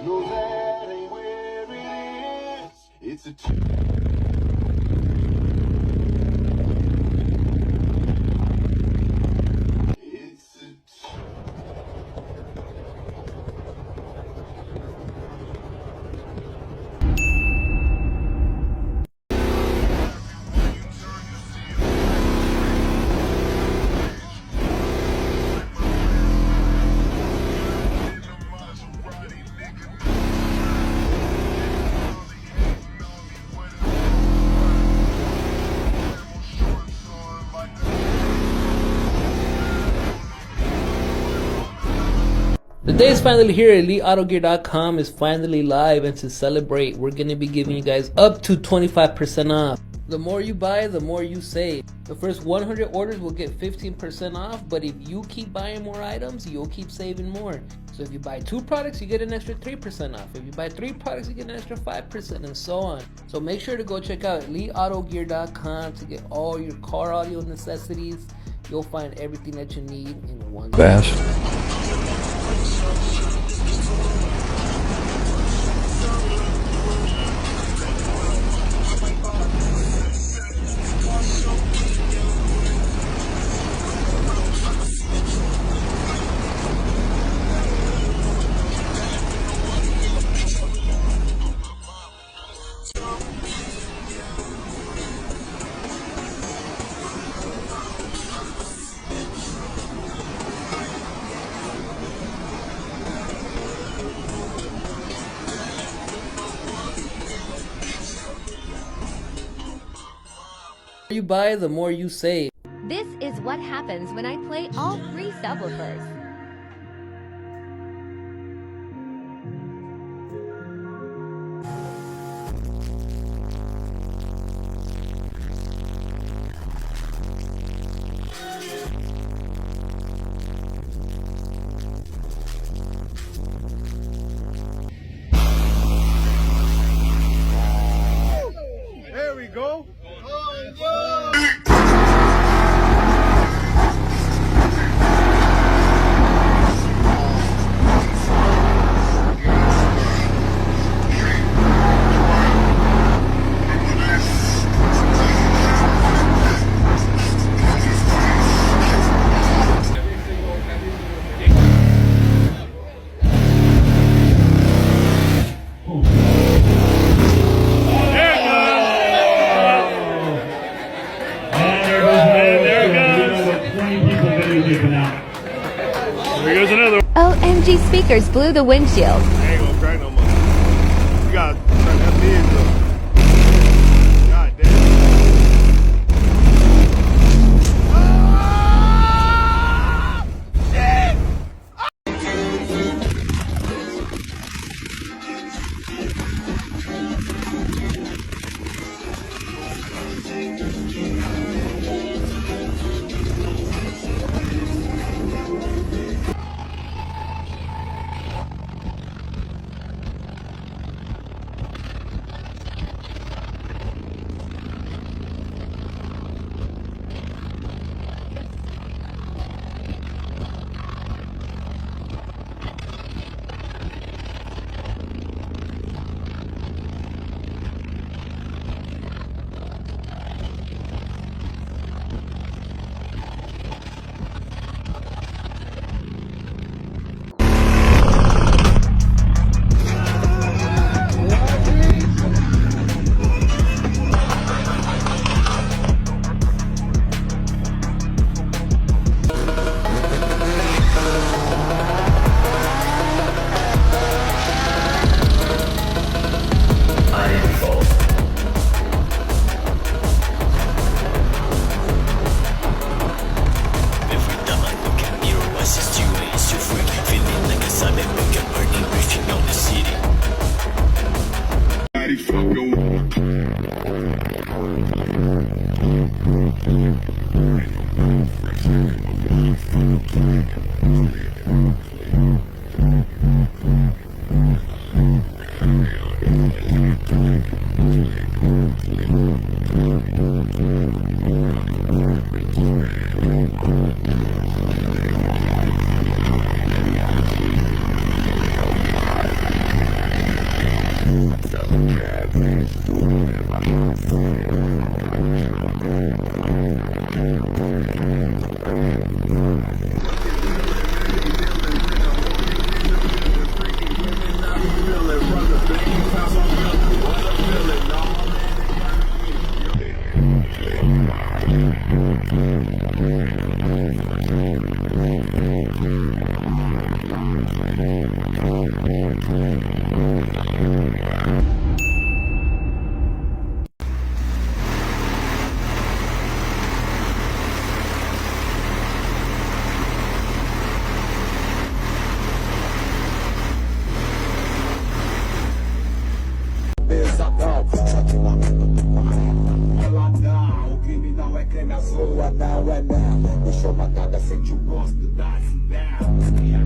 No, that ain't where it is. It's a The day is finally here. eliteautogear.com is finally live, and to celebrate, we're going to be giving you guys up to 25% off. The more you buy, the more you save. The first 100 orders will get 15% off, but if you keep buying more items, you'll keep saving more. So if you buy 2 products, you get an extra 3% off. If you buy 3 products, you get an extra 5%, and so on. So make sure to go check out eliteautogear.com to get all your car audio necessities. You'll find everything that you need in one Bass. The more you buy, the more you save. This is what happens when I play all 3 subwoofers. There we go. OMG speakers blew the windshield. I ain't gonna crack no more. You gotta turn that big up. God damn. Deixou matada, sente o gosto da sundown.